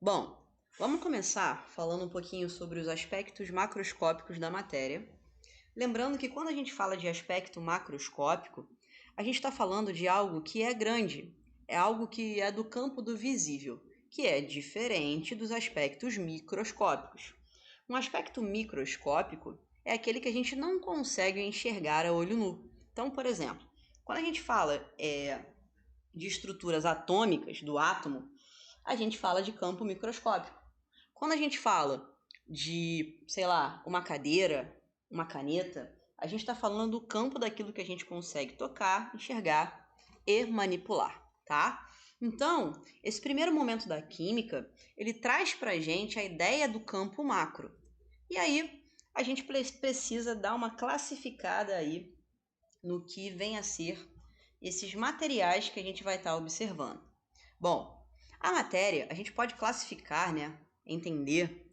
Bom, vamos começar falando um pouquinho sobre os aspectos macroscópicos da matéria. Lembrando que quando a gente fala de aspecto macroscópico, a gente está falando de algo que é grande, é algo que é do campo do visível, que é diferente dos aspectos microscópicos. Um aspecto microscópico é aquele que a gente não consegue enxergar a olho nu. Então, por exemplo, quando a gente fala de estruturas atômicas do átomo, a gente fala de campo microscópico. Quando a gente fala de, sei lá, uma cadeira, uma caneta, a gente está falando do campo daquilo que a gente consegue tocar, enxergar e manipular, tá? Então, esse primeiro momento da química, ele traz para a gente a ideia do campo macro. E aí, a gente precisa dar uma classificada aí no que vem a ser esses materiais que a gente vai estar observando. Bom, a matéria, a gente pode classificar, né, entender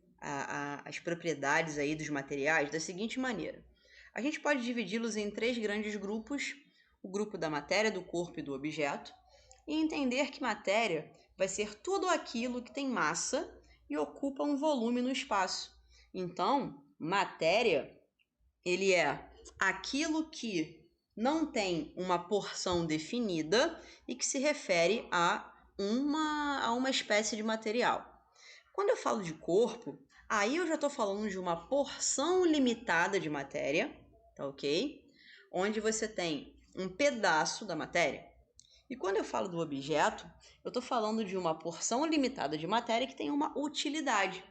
as propriedades aí dos materiais da seguinte maneira. A gente pode dividi-los em três grandes grupos, o grupo da matéria, do corpo e do objeto, e entender que matéria vai ser tudo aquilo que tem massa e ocupa um volume no espaço. Então, matéria, ele é aquilo que não tem uma porção definida e que se refere a uma espécie de material. Quando eu falo de corpo, aí eu já estou falando de uma porção limitada de matéria, tá ok? Onde você tem um pedaço da matéria. E quando eu falo do objeto, eu estou falando de uma porção limitada de matéria que tem uma utilidade.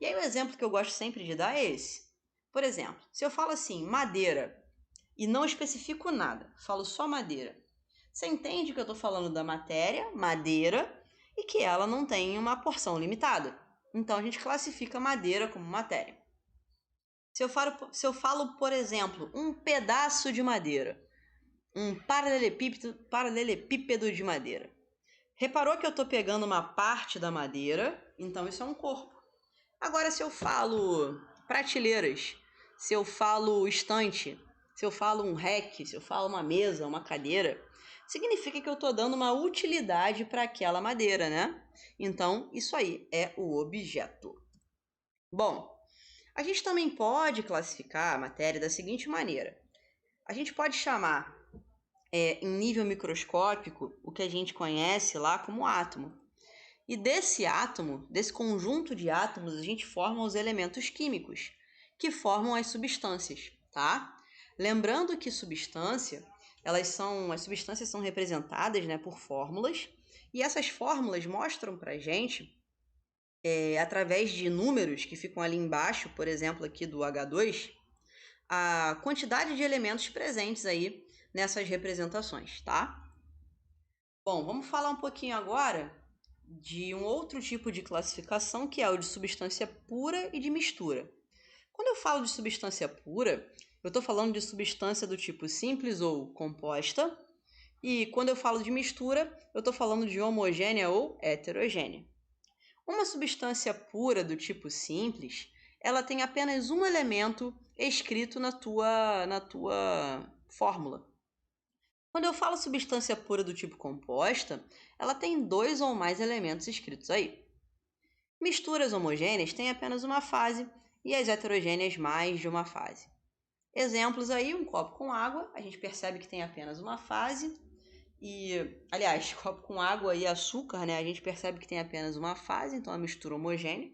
E aí o exemplo que eu gosto sempre de dar é esse. Por exemplo, se eu falo assim, madeira, e não especifico nada, falo só madeira, você entende que eu estou falando da matéria, madeira, e que ela não tem uma porção limitada. Então a gente classifica madeira como matéria. Se eu falo, por exemplo, um pedaço de madeira, um paralelepípedo de madeira. Reparou que eu estou pegando uma parte da madeira, então isso é um corpo. Agora, se eu falo prateleiras, se eu falo estante, se eu falo um rack, se eu falo uma mesa, uma cadeira, significa que eu estou dando uma utilidade para aquela madeira, né? Então, isso aí é o objeto. Bom, a gente também pode classificar a matéria da seguinte maneira. A gente pode chamar, em nível microscópico, o que a gente conhece lá como átomo. E desse átomo, desse conjunto de átomos, a gente forma os elementos químicos, que formam as substâncias, tá? Lembrando que as substâncias são representadas, né, por fórmulas, e essas fórmulas mostram pra gente, através de números que ficam ali embaixo, por exemplo, aqui do H2, a quantidade de elementos presentes aí nessas representações, tá? Bom, vamos falar um pouquinho agora de um outro tipo de classificação, que é o de substância pura e de mistura. Quando eu falo de substância pura, eu estou falando de substância do tipo simples ou composta, e quando eu falo de mistura, eu estou falando de homogênea ou heterogênea. Uma substância pura do tipo simples, ela tem apenas um elemento escrito na tua fórmula. Quando eu falo substância pura do tipo composta, ela tem 2 ou mais elementos escritos aí. Misturas homogêneas têm apenas uma fase e as heterogêneas mais de uma fase. Exemplos aí, um copo com água, a gente percebe que tem apenas uma fase. Aliás, copo com água e açúcar, né? A gente percebe que tem apenas uma fase, então é uma mistura homogênea.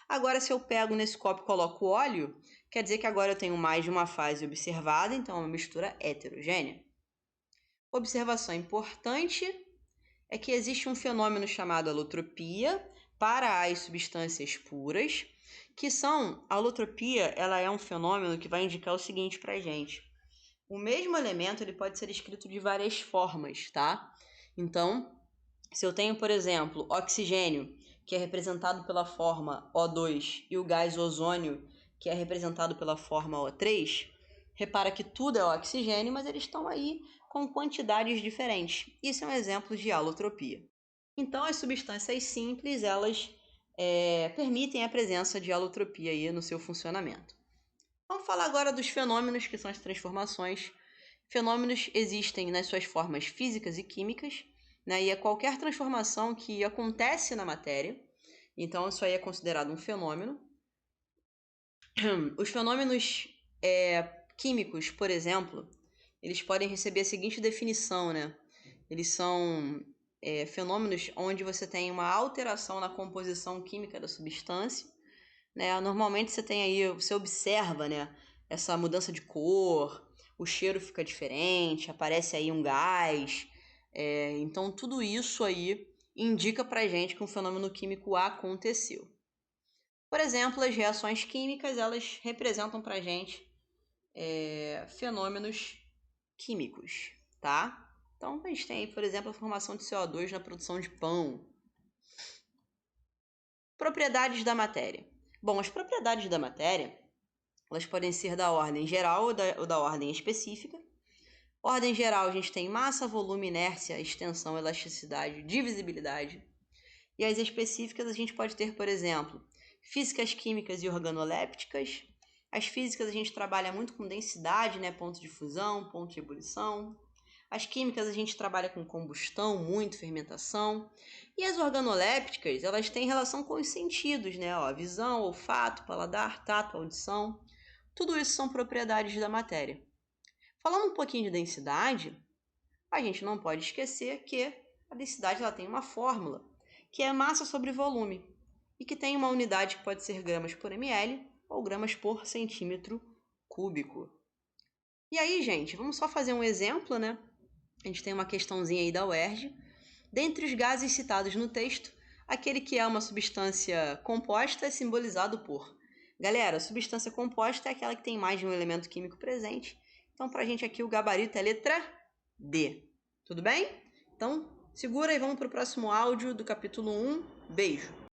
Agora, se eu pego nesse copo e coloco óleo, quer dizer que agora eu tenho mais de uma fase observada, então é uma mistura heterogênea. Observação importante é que existe um fenômeno chamado alotropia para as substâncias puras, a alotropia, ela é um fenômeno que vai indicar o seguinte para a gente. O mesmo elemento ele pode ser escrito de várias formas, tá? Então, se eu tenho, por exemplo, oxigênio, que é representado pela forma O2, e o gás ozônio, que é representado pela forma O3, repara que tudo é oxigênio, mas eles estão aí com quantidades diferentes. Isso é um exemplo de alotropia. Então, as substâncias simples, elas permitem a presença de alotropia aí no seu funcionamento. Vamos falar agora dos fenômenos, que são as transformações. Fenômenos existem nas suas formas físicas e químicas, né? E é qualquer transformação que acontece na matéria Então, isso aí é considerado um fenômeno. Os fenômenos químicos, por exemplo, eles podem receber a seguinte definição, né? Eles são fenômenos onde você tem uma alteração na composição química da substância, né? Normalmente você observa, né, essa mudança de cor, o cheiro fica diferente, aparece aí um gás. Então, tudo isso aí indica pra gente que um fenômeno químico aconteceu. Por exemplo, as reações químicas, elas representam pra gente fenômenos químicos, tá? Então, a gente tem aí, por exemplo, a formação de CO2 na produção de pão. Propriedades da matéria. Bom, as propriedades da matéria, elas podem ser da ordem geral ou da ordem específica. Ordem geral, a gente tem massa, volume, inércia, extensão, elasticidade, divisibilidade. E as específicas, a gente pode ter, por exemplo, físicas químicas e organolépticas. As físicas, a gente trabalha muito com densidade, né? Ponto de fusão, ponto de ebulição. As químicas, a gente trabalha com combustão, muito fermentação. E as organolépticas, elas têm relação com os sentidos, né? Ó, visão, olfato, paladar, tato, audição. Tudo isso são propriedades da matéria. Falando um pouquinho de densidade, a gente não pode esquecer que a densidade ela tem uma fórmula, que é massa sobre volume, e que tem uma unidade que pode ser gramas por ml ou gramas por centímetro cúbico. E aí, gente, vamos só fazer um exemplo, né? A gente tem uma questãozinha aí da UERJ. Dentre os gases citados no texto, aquele que é uma substância composta é simbolizado por... Galera, a substância composta é aquela que tem mais de um elemento químico presente. Então, pra gente aqui, o gabarito é a letra D. Tudo bem? Então, segura e vamos pro próximo áudio do capítulo 1. Beijo!